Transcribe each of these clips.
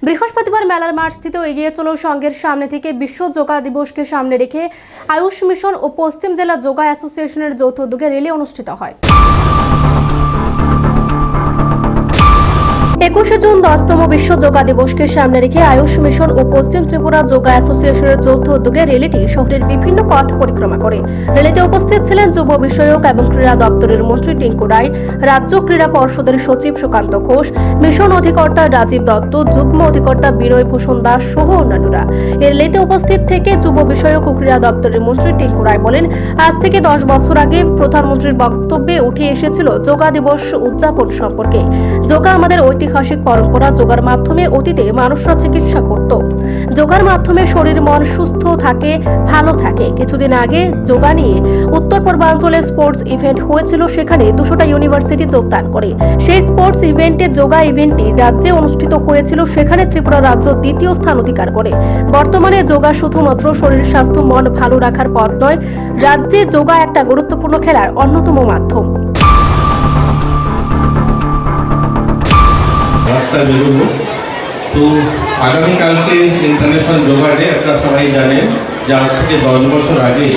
বৃহস্পতিবার মেলার মাঠ স্থিত এগিয়ে চলো সংঘের সামনে থেকে বিশ্ব যোগা দিবসকে সামনে রেখে আয়ুষ মিশন ও পশ্চিম জেলা যোগা অ্যাসোসিয়েশনের যৌথ উদ্যোগে র্যালি অনুষ্ঠিত হয়। 21 জুন 10তম বিশ্ব যোগা দিবসকে সামনে রেখে আয়ুষ মিশন ও পশ্চিম ত্রিপুরা যোগা অ্যাসোসিয়েশনের যৌথ উদ্যোগে র্যালিটি শহরের বিভিন্ন পথ পরিক্রমা করে। র্যালিতে উপস্থিত ছিলেন যুব বিষয়ক এবং ক্রীড়া দপ্তরের মন্ত্রী টিঙ্কু রায়, রাজ্য ক্রীড়া পর্ষদের সচিব সুকান্ত ঘোষ, মিশন অধিকর্তা রাজীব দত্ত, যুগ্ম অধিকর্তা বিনয় ভূষণ দাস সহ অন্যান্যরা। এই র্যালিতে উপস্থিত থেকে যুব বিষয়ক ও ক্রীড়া দপ্তরের মন্ত্রী টিঙ্কু রায় বলেন, আজ থেকে 10 বছর আগে প্রধানমন্ত্রীর বক্তব্যে উঠে এসেছিল যোগা দিবস উদযাপন সম্পর্কে। যোগা আমাদের ঐতিহাসিক পরম্পরা। যোগার মাধ্যমে অতীতে মানুষরা চিকিৎসা করত। যোগার মাধ্যমে শরীর মন সুস্থ থাকে, ভালো থাকে। কিছুদিন আগে যোগা নিয়ে উত্তর পূর্বাঞ্চলে স্পোর্টস ইভেন্ট হয়েছিল, সেখানে 200টা ইউনিভার্সিটি যোগদান করে। সেই স্পোর্টস ইভেন্টে যোগা ইভেন্টটি রাজ্যে অনুষ্ঠিত হয়েছিল, সেখানে ত্রিপুরা রাজ্য দ্বিতীয় স্থান অধিকার করে। বর্তমানে যোগা শুধুমাত্র শরীর স্বাস্থ্য মন ভালো রাখার পথ নয়, রাজ্যে যোগা একটা গুরুত্বপূর্ণ খেলার অন্যতম মাধ্যম। রাস্তা বেরোবো তো আগামীকালকে ইন্টারন্যাশনাল যোগা ডে। আপনারা সবাই জানেন যে আজ থেকে 10 বছর আগে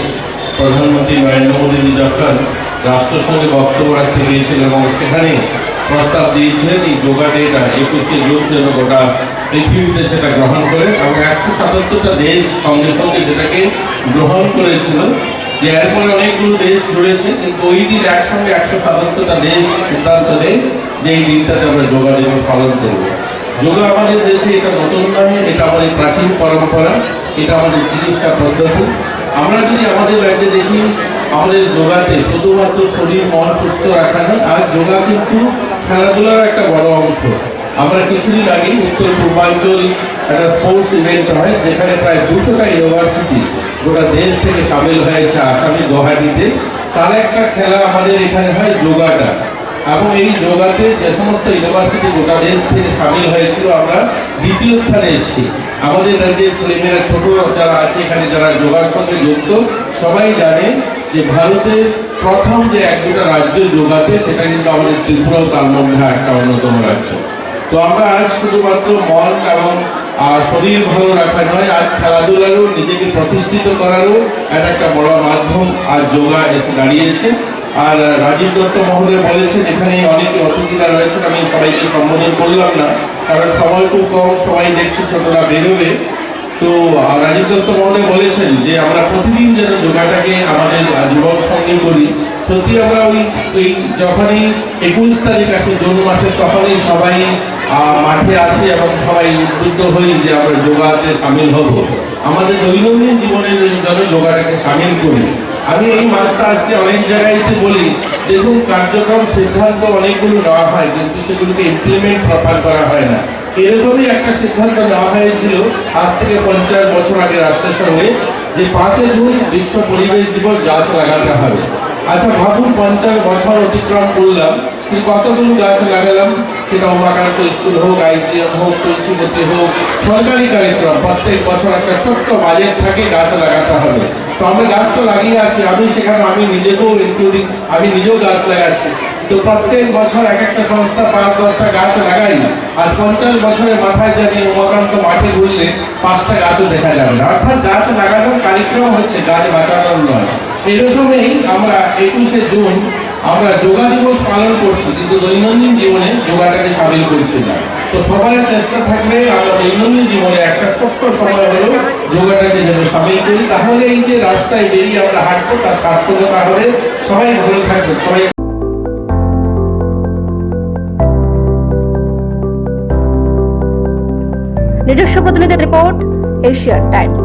প্রধানমন্ত্রী নরেন্দ্র মোদী যখন রাষ্ট্রসংঘে বক্তব্য রাখতে গিয়েছিলেন এবং সেখানে প্রস্তাব দিয়েছিলেন এই যোগা ডেটা 21শে জুন যেন গোটা পৃথিবীতে সেটা গ্রহণ করে, এবং 177টা দেশ সঙ্গে সঙ্গে সেটাকে গ্রহণ করেছিল। যে এরপরে অনেকগুলো দেশ জুড়েছে, কিন্তু ওই দিন একসঙ্গে 177টা দেশ সিদ্ধান্ত নেয় যে এই দিনটাতে আমরা যোগা দিবস পালন করব। যোগা আমাদের দেশে এটা নতুন নয়, এটা আমাদের প্রাচীন পরম্পরা, এটা আমাদের চিকিৎসা পদ্ধতি। আমরা যদি আমাদের রাজ্যে দেখি, আমাদের যোগাতে শুধুমাত্র শরীর মন সুস্থ রাখা নয়, আর যোগা কিন্তু খেলাধুলার একটা বড় অংশ। আমরা কিছুদিন আগে উত্তর পূর্বাঞ্চল একটা স্পোর্টস ইভেন্ট হয়, যেখানে প্রায় 200টা ইউনিভার্সিটি গোটা দেশ থেকে সামিল হয়েছে আসামি গুয়াহাটিতে। তার একটা খেলা আমাদের এখানে হয় যোগাটা, এবং এই যোগাতে যে সমস্ত ইউনিভার্সিটি গোটা দেশ থেকে সামিল হয়েছিল, আমরা দ্বিতীয় স্থানে এসেছি। আমাদের রাজ্যের ছেলেমেয়েরা ছোট যারা আছে এখানে, যারা যোগার সঙ্গে যুক্ত, সবাই জানে যে ভারতের প্রথম যে 1-2টা রাজ্য যোগাতে, সেটা কিন্তু আমাদের ত্রিপুরাও তার মধ্যে একটা অন্যতম রাজ্য। তো আমরা আজ শুধুমাত্র মন এবং শরীর ভালো রাখা নয়, আজ খেলাধুলারও নিজেকে প্রতিষ্ঠিত করারও একটা বড় মাধ্যম আজ যোগা এসে দাঁড়িয়েছে। আর রাজীব দত্ত মহোদয় বলেছেন, এখানে অনেকে অতিথিরা রয়েছেন, আমি সবাইকে সম্বোধন করলাম না কারণ সময় খুব কম, সবাই দেখছি ছোটরা বেরোবে। তো রাজীব দত্ত মহোদয় বলেছেন যে আমরা প্রতিদিন যেন যোগাটাকে আমাদের জীবন সঙ্গে করি। সত্যি আমরা ওই যখনই 21 তারিখ আসে জুন মাসে, তখনই সবাই মাঠে আসে এবং সবাই উদ্বুদ্ধ হই যে আমরা যোগাতে সামিল হব। আমাদের দৈনন্দিন জীবনের জন্য যোগাটাকে সামিল করি। আমি এই মাসটা আসতে অনেক জায়গায় বলি, দেখুন কার্যক্রম সিদ্ধান্ত অনেকগুলো নেওয়া হয়, কিন্তু সেগুলোকে ইমপ্লিমেন্ট প্রপার করা হয় না। এরকমই একটা সিদ্ধান্ত নেওয়া হয়েছিল আজ থেকে 50 বছর আগে রাষ্ট্রের সঙ্গে, যে 5 জুন বিশ্ব পরিবেশ দিবস গাছ লাগাতে হবে। আচ্ছা ভাবুন, 50 বছর অতিক্রম করলাম, কিন্তু কতগুলো গাছ লাগালাম? সেটা উমাকান্ত স্কুল হোক, আইসিএম হোক, তুলসীবতী হোক, সরকারি কার্যক্রম প্রত্যেক বছর একটা ছোট্ট বাজেট থাকে, গাছ লাগাতে হবে। তো আমরা গাছ তো লাগিয়ে আছি, আমি নিজেকেও ইনক্লুডিং, আমি নিজেও গাছ লাগাচ্ছি। তো প্রত্যেক বছর একটা সংস্থা 5-10টা গাছ লাগাই, আর 50 বছরের মাথায় জানিয়ে উমাকান্ত মাঠে ঘুরলে 5টা গাছও দেখা যাবে না। অর্থাৎ গাছ লাগানোর কার্যক্রম হচ্ছে, গাছ বাঁচানোর নয়। এরকমই আমরা 21শে জুন আমরা যোগা দিবস পালন করছি, কিন্তু দৈনন্দিন জীবনে যোগাটাকে সামিল করছি না। তো সবার চেষ্টা থাকবে আমরা দৈনন্দিন জীবনে একটা ছোট্ট সময় হলেও যোগাটাকে যেন সামিল করি, তাহলে এই যে রাস্তায় বেরিয়ে আমরা হাঁটবো তার সার্থকতা হবে। সবাই ভালো থাকবে। সবাই নিজস্ব প্রতিনিধির রিপোর্ট, এশিয়ান টাইমস।